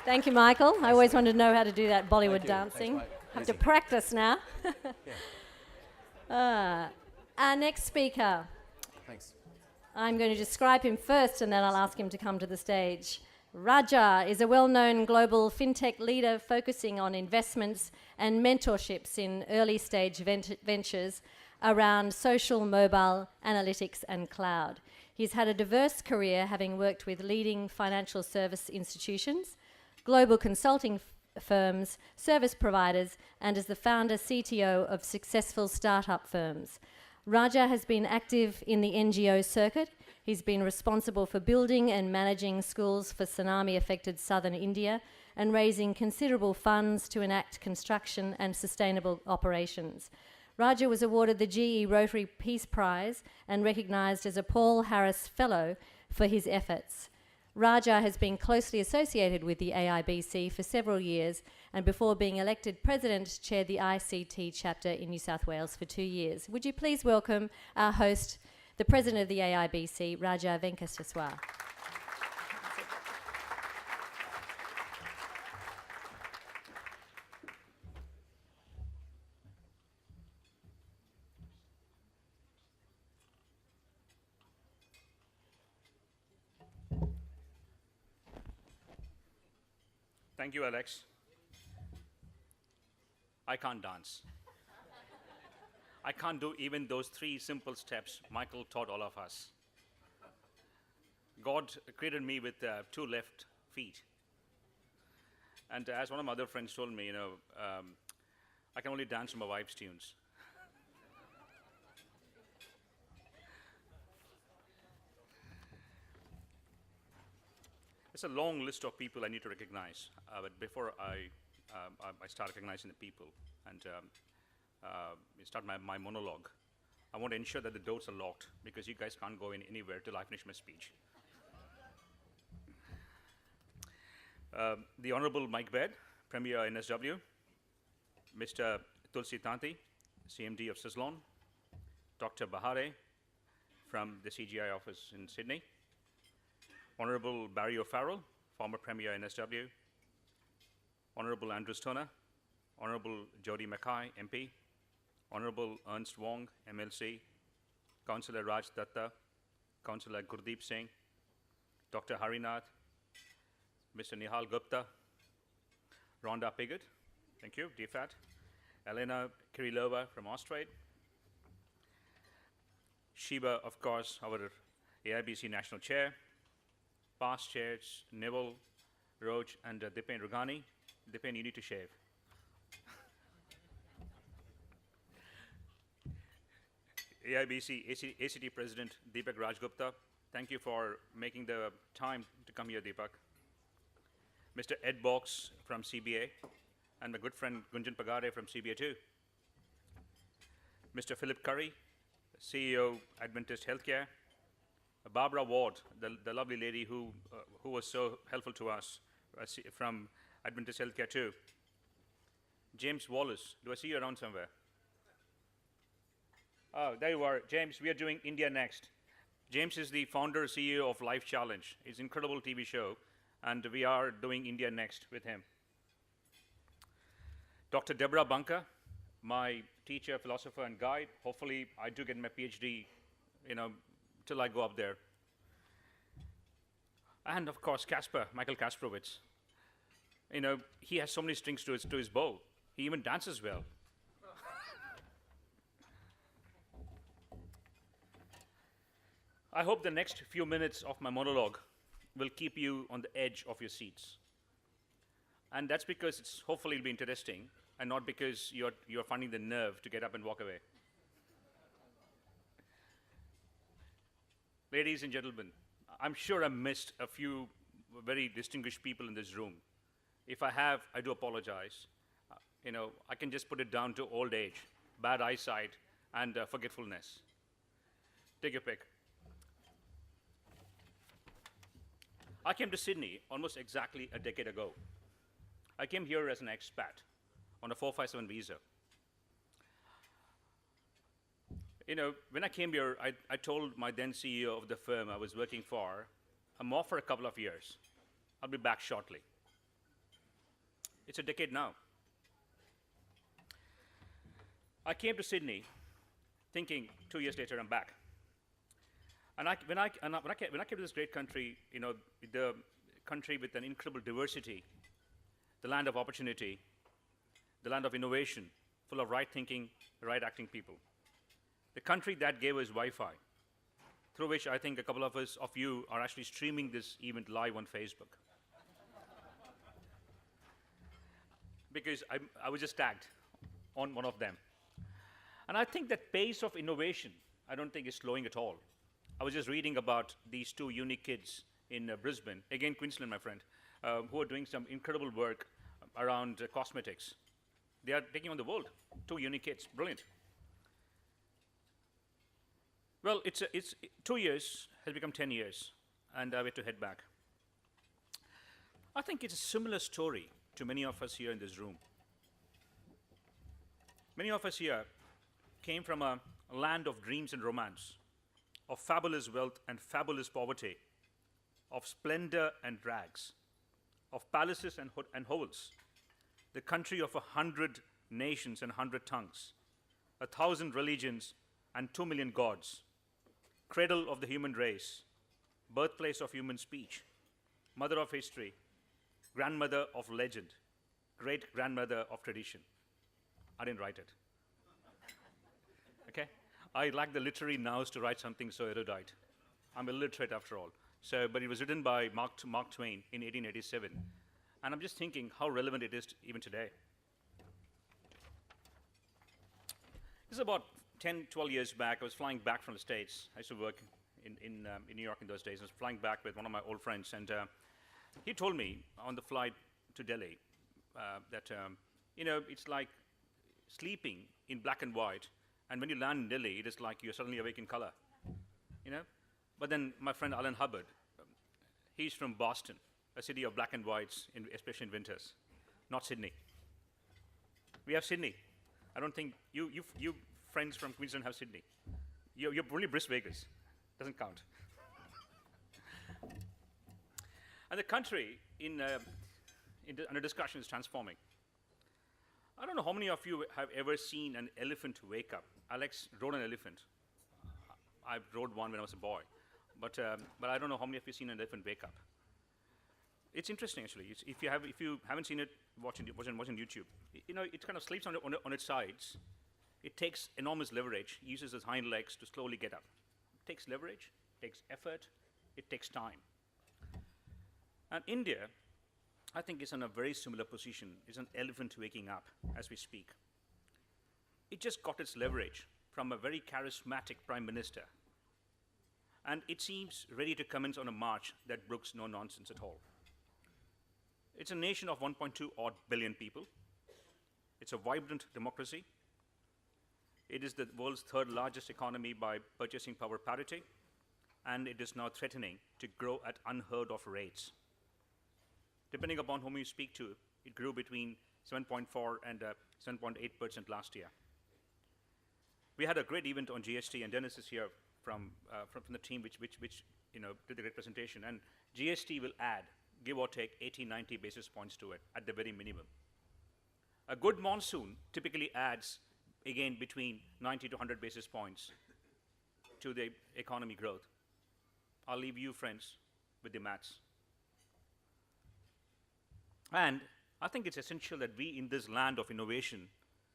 Thank you, Michael. I always wanted to know how to do that Bollywood Thank you. dancing. Thanks, Mike. Have to Amazing. practice now. Yeah. Our next speaker, Thanks. I'm going to describe him first and then I'll ask him to come to the stage. Raja is a well-known global fintech leader focusing on investments and mentorships in early-stage ventures around social, mobile, analytics and cloud. He's had a diverse career, having worked with leading financial service institutions, global consulting firms, service providers, and is the founder CTO of successful startup firms. Raja has been active in the NGO circuit. He's been responsible for building and managing schools for tsunami-affected southern India and raising considerable funds to enact construction and sustainable operations. Raja was awarded the GE Rotary Peace Prize and recognised as a Paul Harris Fellow for his efforts. Raja has been closely associated with the AIBC for several years and before being elected president, chaired the ICT chapter in New South Wales for 2 years. Would you please welcome our host, the president of the AIBC, Raja Venkateswar. Thank you, Alex. I can't dance. I can't do even those 3 simple steps Michael taught all of us. God created me with 2 left feet. And as one of my other friends told me, I can only dance to my wife's tunes. It's a long list of people I need to recognize, but before I start recognizing the people and start my monologue, I want to ensure that the doors are locked because you guys can't go in anywhere till I finish my speech. The Honorable Mike Baird, Premier NSW, Mr. Tulsi Tanti, CMD of Sislon, Dr. Bahare from the CGI office in Sydney, Honorable Barry O'Farrell, former Premier NSW, Honorable Andrew Stoner, Honorable Jody Mackay, MP, Honorable Ernst Wong, MLC, Councillor Raj Datta, Councillor Gurdeep Singh, Dr. Harinath, Mr. Nihal Gupta, Rhonda Piggott, thank you, DFAT, Elena Kirilova from Austrade, Shiba, of course, our AIBC National Chair, past chairs, Neville, Roj, and Dipen Rugani. Dipen, you need to shave. AIBC ACT President Deepak Rajgupta, thank you for making the time to come here, Deepak. Mr. Ed Box from CBA, and my good friend Gunjan Pagare from CBA too. Mr. Philip Curry, CEO Adventist Healthcare. Barbara Ward, the lovely lady who was so helpful to us from Adventist Healthcare too. James Wallace, do I see you around somewhere? Oh, there you are. James, we are doing India Next. James is the founder, CEO of Life Challenge. It's an incredible TV show, and we are doing India Next with him. Dr. Deborah Bunker, my teacher, philosopher, and guide. Hopefully, I do get my PhD, till I go up there. And of course, Michael Kasprowitz. He has so many strings to his bow. He even dances well. I hope the next few minutes of my monologue will keep you on the edge of your seats. And that's because hopefully it'll be interesting and not because you're finding the nerve to get up and walk away. Ladies and gentlemen, I'm sure I missed a few very distinguished people in this room. If I have, I do apologize. I can just put it down to old age, bad eyesight, and forgetfulness. Take your pick. I came to Sydney almost exactly a decade ago. I came here as an expat on a 457 visa. When I came here, I told my then CEO of the firm I was working for, I'm off for a couple of years. I'll be back shortly. It's a decade now. I came to Sydney thinking 2 years later I'm back. And when I came to this great country, the country with an incredible diversity, the land of opportunity, the land of innovation, full of right thinking, right acting people. The country that gave us Wi-Fi, through which I think a couple of you are actually streaming this event live on Facebook. Because I was just tagged on one of them. And I think that pace of innovation, I don't think is slowing at all. I was just reading about these two unique kids in Brisbane, again Queensland, my friend, who are doing some incredible work around cosmetics. They are taking on the world. Two unique kids, brilliant. Well, it's 2 years has become 10 years, and I had to head back. I think it's a similar story to many of us here in this room. Many of us here came from a land of dreams and romance, of fabulous wealth and fabulous poverty, of splendor and rags, of palaces and hovels, the country of 100 nations and 100 tongues, 1,000 religions and 2 million gods, cradle of the human race, birthplace of human speech, mother of history, grandmother of legend, great-grandmother of tradition. I didn't write it. Okay? I lack the literary nous to write something so erudite. I'm illiterate after all. But it was written by Mark Twain in 1887. And I'm just thinking how relevant it is even today. This is about 10, 12 years back. I was flying back from the States. I used to work in New York in those days. I was flying back with one of my old friends. And he told me on the flight to Delhi that, it's like sleeping in black and white. And when you land in Delhi, it is like you're suddenly awake in color. But then my friend Alan Hubbard, he's from Boston, a city of black and whites, especially in winters, not Sydney. We have Sydney. I don't think you friends from Queensland have Sydney. You're only Bris Vegas. Doesn't count. And the country under discussion is transforming. I don't know how many of you have ever seen an elephant wake up. Alex rode an elephant. I rode one when I was a boy. But I don't know how many of you have seen an elephant wake up. It's interesting, actually. If you haven't seen it, watch on YouTube. It kind of sleeps on its sides. It takes enormous leverage, uses its hind legs to slowly get up. It takes leverage, takes effort, it takes time. And India, I think, is in a very similar position. It's an elephant waking up as we speak. It just got its leverage from a very charismatic prime minister. And it seems ready to commence on a march that brooks no nonsense at all. It's a nation of 1.2 odd billion people. It's a vibrant democracy. It is the world's third largest economy by purchasing power parity, and it is now threatening to grow at unheard of rates. Depending upon whom you speak to, it grew between 7.4 and 7.8% last year. We had a great event on GST, and Dennis is here from the team which did the great presentation. And GST will add, give or take, 80, 90 basis points to it at the very minimum. A good monsoon typically adds, again, between 90 to 100 basis points to the economy growth. I'll leave you, friends, with the maths. And I think it's essential that we, in this land of innovation,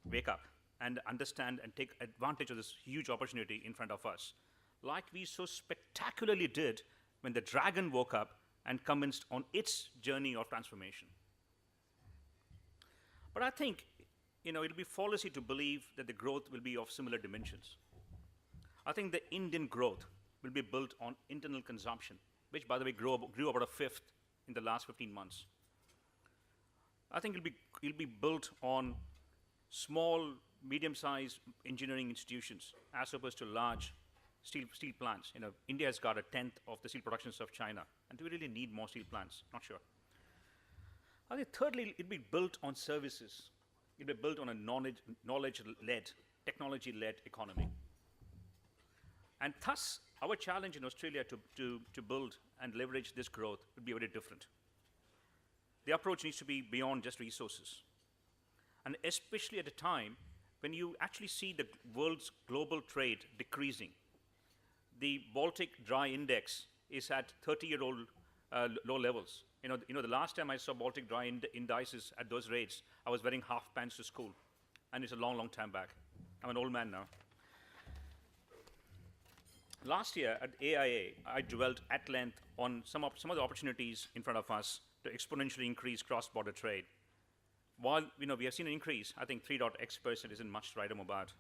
wake up and understand and take advantage of this huge opportunity in front of us, like we so spectacularly did when the dragon woke up and commenced on its journey of transformation. But I think, it'll be fallacy to believe that the growth will be of similar dimensions. I think the Indian growth will be built on internal consumption, which, by the way, grew about a fifth in the last 15 months. I think it'll be built on small, medium-sized engineering institutions as opposed to large steel plants. India has got a tenth of the steel productions of China, and do we really need more steel plants? Not sure. I think thirdly, it'll be built on services. It'll be built on a knowledge-led, technology-led economy. And thus, our challenge in Australia to build and leverage this growth will be very different. the approach needs to be beyond just resources. And especially at a time when you actually see the world's global trade decreasing. The Baltic Dry Index is at 30-year-old low levels. The last time I saw Baltic Dry indices at those rates, I was wearing half pants to school. And it's a long, long time back. I'm an old man now. Last year at AIA, I dwelt at length on some of the opportunities in front of us to exponentially increase cross-border trade. While we have seen an increase, I think 3.x% isn't much to write home about.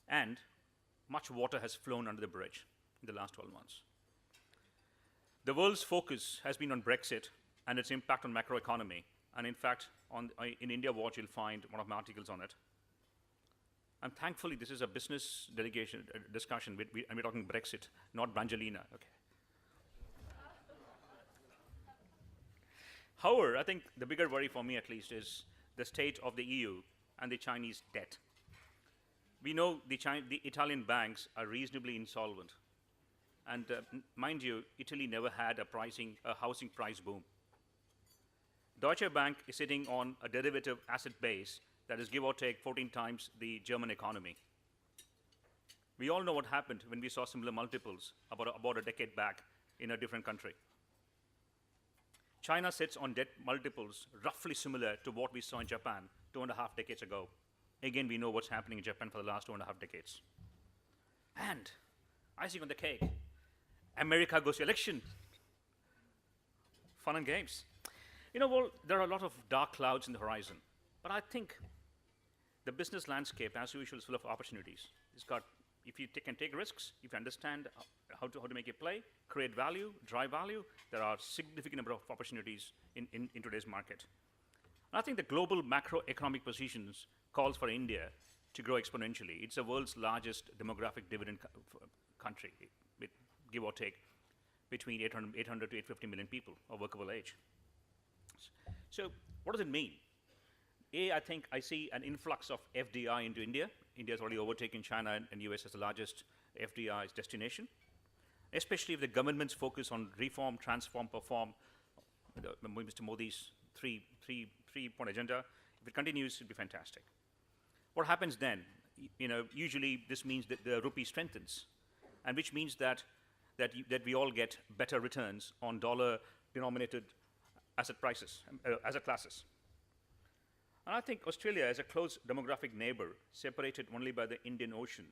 And much water has flown under the bridge in the last 12 months. The world's focus has been on Brexit and its impact on macroeconomy. And in fact, in India Watch, you'll find one of my articles on it. And thankfully, this is a business discussion, and we're talking Brexit, not Brangelina. Okay. However, I think the bigger worry for me, at least, is the state of the EU and the Chinese debt. We know the Italian banks are reasonably insolvent. And mind you, Italy never had a housing price boom. Deutsche Bank is sitting on a derivative asset base that is give or take 14 times the German economy. We all know what happened when we saw similar multiples about a decade back in a different country. China sits on debt multiples roughly similar to what we saw in Japan 2.5 decades ago. Again, we know what's happening in Japan for the last 2.5 decades. And icing on the cake, America goes to election. Fun and games. Well, there are a lot of dark clouds in the horizon, but I think the business landscape, as usual, is full of opportunities. If you can take risks, if you understand how to make a play, create value, drive value, there are significant number of opportunities in today's market. And I think the global macroeconomic positions calls for India to grow exponentially. It's the world's largest demographic dividend country, with give or take between 800 to 850 million people of workable age. So what does it mean? I think I see an influx of FDI into India. India has already overtaken China and US as the largest FDI destination, especially if the government's focus on reform, transform, perform, Mr. Modi's three-point agenda, if it continues, it'll be fantastic. What happens then? Usually this means that the rupee strengthens, and which means that we all get better returns on dollar-denominated asset classes. And I think Australia, as a close demographic neighbor, separated only by the Indian Ocean,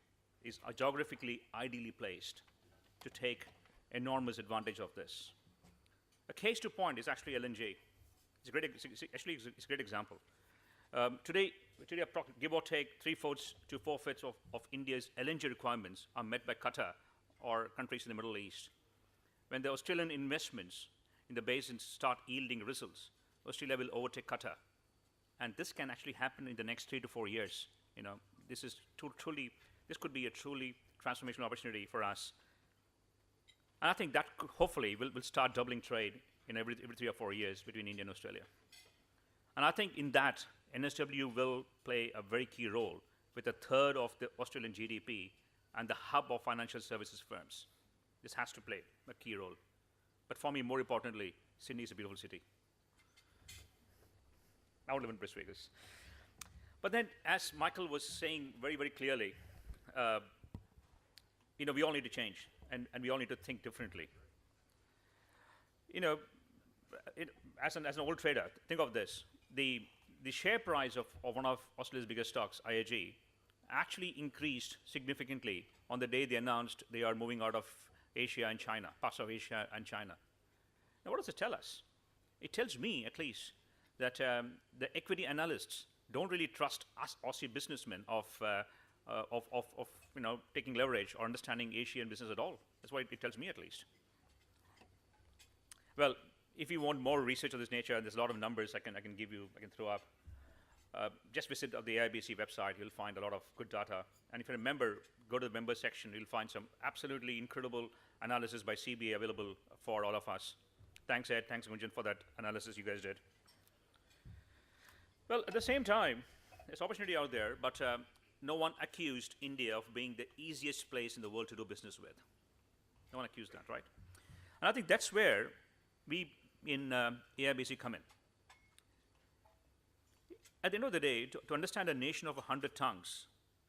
is geographically ideally placed to take enormous advantage of this. A case to point is actually LNG. It's a great example. Today, give or take 3/4 to 4/5 of India's LNG requirements are met by Qatar or countries in the Middle East. When the Australian investments in the basin start yielding results, Australia will overtake Qatar. And this can actually happen in the next 3 to 4 years. This could be a truly transformational opportunity for us. And I think that hopefully will start doubling trade in every 3 or 4 years between India and Australia. And I think in that, NSW will play a very key role with a third of the Australian GDP and the hub of financial services firms. This has to play a key role. But for me, more importantly, Sydney is a beautiful city. I would live in Brisbane. But then, as Michael was saying very, very clearly, we all need to change, and we all need to think differently. As an old trader, think of this. The share price of one of Australia's biggest stocks, AIA, actually increased significantly on the day they announced they are moving out of Asia and China, parts of Asia and China. Now, what does it tell us? It tells me, at least, that the equity analysts don't really trust us Aussie businessmen of taking leverage or understanding Asian business at all. That's what it tells me, at least. Well, if you want more research of this nature, and there's a lot of numbers I can throw up. Just visit the AIBC website. You'll find a lot of good data. And if you remember, go to the member section. You'll find some absolutely incredible analysis by CBA available for all of us. Thanks, Ed. Thanks, Gunjan, for that analysis you guys did. Well, at the same time, there's opportunity out there, but no one accused India of being the easiest place in the world to do business with. No one accused that, right? And I think that's where we in AIBC come in. At the end of the day, to understand a nation of 100 tongues,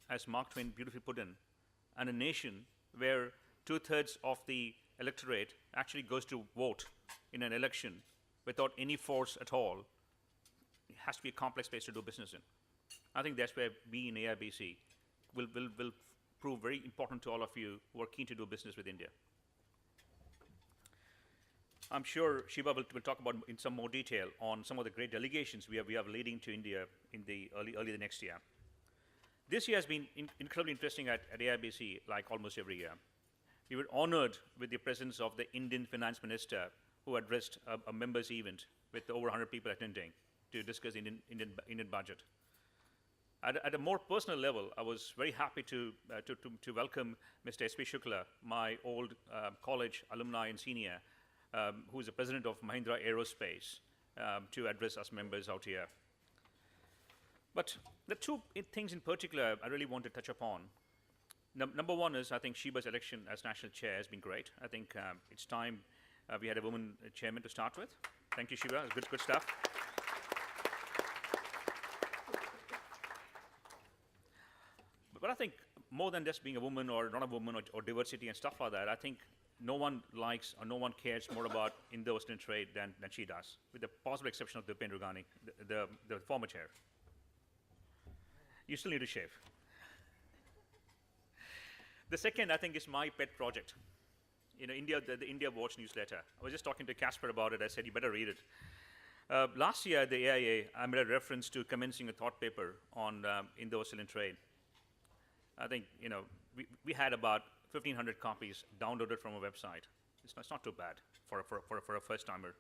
as Mark Twain beautifully put in, and a nation where 2/3 of the electorate actually goes to vote in an election without any force at all, it has to be a complex place to do business in. I think that's where we in AIBC will prove very important to all of you who are keen to do business with India. I'm sure Shiva will talk about in some more detail on some of the great delegations we have leading to India in the early the next year. This year has been incredibly interesting at AIBC, like almost every year. We were honored with the presence of the Indian Finance Minister, who addressed a members' event with over 100 people attending to discuss Indian budget. At a more personal level, I was very happy to welcome Mr. S.P. Shukla, my old college alumni and senior, who is the president of Mahindra Aerospace, to address us members out here. But the two things in particular I really want to touch upon. Number one is, I think Shiba's election as national chair has been great. I think it's time we had a woman chairman to start with. Thank you, Shiba. It's good stuff. But I think more than just being a woman or not a woman or diversity and stuff like that, I think no one likes or no one cares more about Indo-Western trade than she does, with the possible exception of Dipen Rugani, the former chair. You still need to shave. The second, I think, is my pet project. You know, the India Watch newsletter. I was just talking to Casper about it. I said, you better read it. Last year at the AIA, I made a reference to commencing a thought paper on Indo-Western trade. I think, you know, we had about 1,500 copies downloaded from our website. It's not too bad for a first-timer.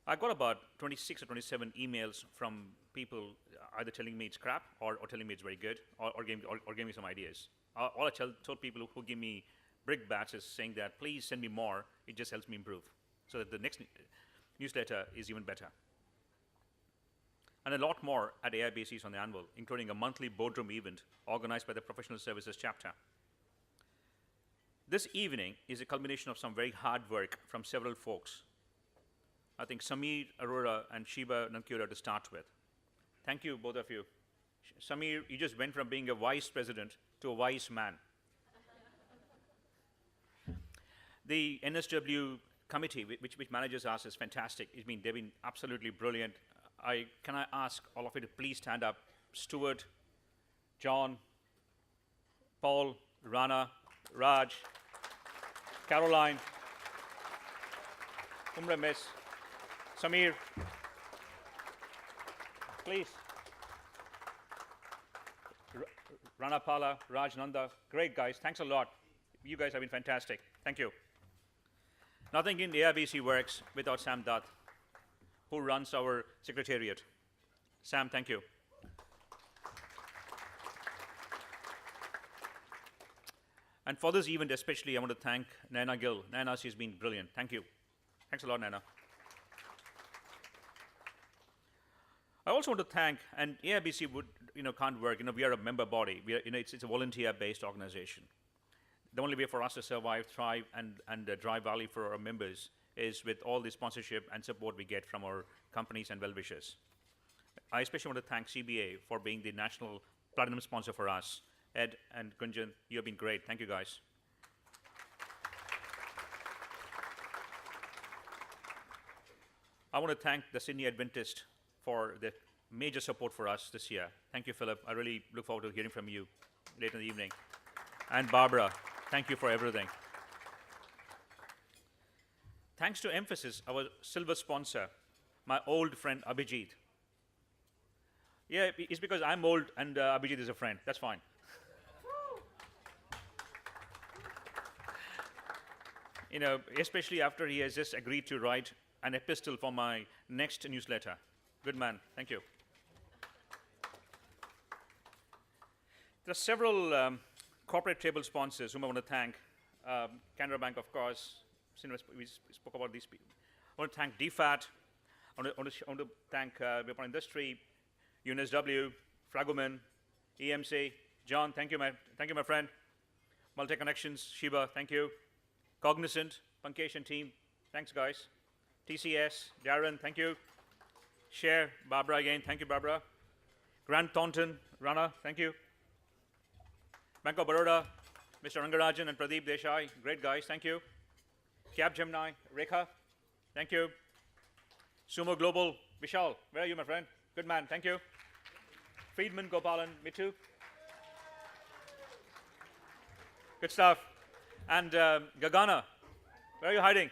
I got about 26 or 27 emails from people either telling me it's crap or telling me it's very good or giving me some ideas. All I told people who give me brickbats is saying that, please send me more. It just helps me improve so that the next newsletter is even better. And a lot more at AIBC is on the anvil, including a monthly boardroom event organized by the Professional Services chapter. This evening is a culmination of some very hard work from several folks. I think Samir Arora and Shiba Nankura to start with. Thank you, both of you. Samir, you just went from being a vice president to a wise man. The NSW committee, which manages us, is fantastic. They've been absolutely brilliant. Can I ask all of you to please stand up? Stuart, John, Paul, Rana, Raj, Caroline, Umra Miss, Samir, please. Rana Pala, Raj Nanda, great guys, thanks a lot. You guys have been fantastic, thank you. Nothing in the AIBC works without Sam Dutt, who runs our secretariat. Sam, thank you. And for this event especially, I want to thank Naina Gill. Naina, she's been brilliant. Thank you. Thanks a lot, Naina. I also want to thank, and AIBC can't work. We are a member body. It's a volunteer-based organization. The only way for us to survive, thrive, and drive value for our members is with all the sponsorship and support we get from our companies and well-wishers. I especially want to thank CBA for being the national platinum sponsor for us. Ed and Gunjan, you have been great. Thank you, guys. I want to thank the Sydney Adventist for the major support for us this year. Thank you, Philip. I really look forward to hearing from you later in the evening. And Barbara, thank you for everything. Thanks to Emphasis, our silver sponsor, my old friend Abhijit. Yeah, it's because I'm old and Abhijit is a friend. That's fine. Especially after he has just agreed to write an epistle for my next newsletter. Good man, thank you. There are several corporate table sponsors whom I want to thank. Canara Bank, of course. We spoke about these people. I want to thank DFAT. I want to thank Weapon Industry, UNSW, Fragoman, EMC. John, thank you, my friend. Multi Connections, Shiba, thank you. Cognizant, Pankaj and team, thanks, guys. TCS, Darren, thank you. Cher, Barbara again, thank you, Barbara. Grant Thornton, Rana, thank you. Bank of Baroda, Mr. Rangarajan and Pradeep Desai, great guys, thank you. Capgemini, Rekha, thank you. Sumo Global, Vishal, where are you, my friend? Good man, thank you. Friedman, Gopalan, Mittu. Good stuff. And Gagana, where are you hiding?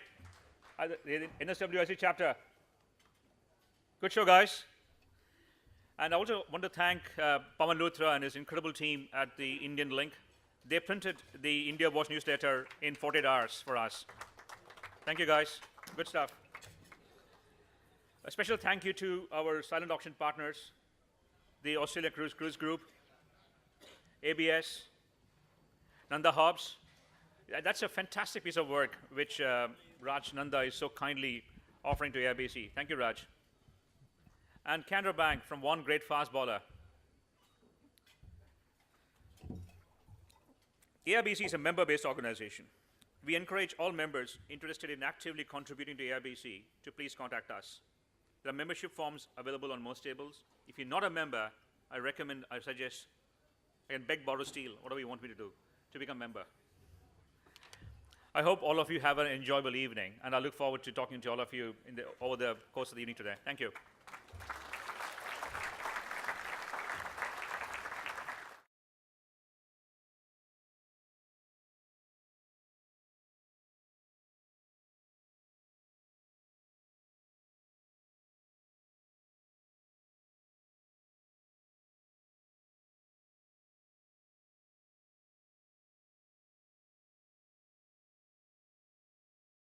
The NSWIC chapter. Good show, guys. And I also want to thank Pawan Luthra and his incredible team at the Indian Link. They printed the India Watch newsletter in 48 hours for us. Thank you, guys. Good stuff. A special thank you to our silent auction partners, the Australia Cruise Group, ABS, Nanda Hobbs. That's a fantastic piece of work which Raj Nanda is so kindly offering to AIBC. Thank you, Raj. And Canara Bank from one great fast bowler. AIBC is a member-based organization. We encourage all members interested in actively contributing to AIBC to please contact us. There are membership forms available on most tables. If you're not a member, I suggest, I can beg, borrow, steal, whatever you want me to do, to become a member. I hope all of you have an enjoyable evening, and I look forward to talking to all of you over the course of the evening today. Thank you.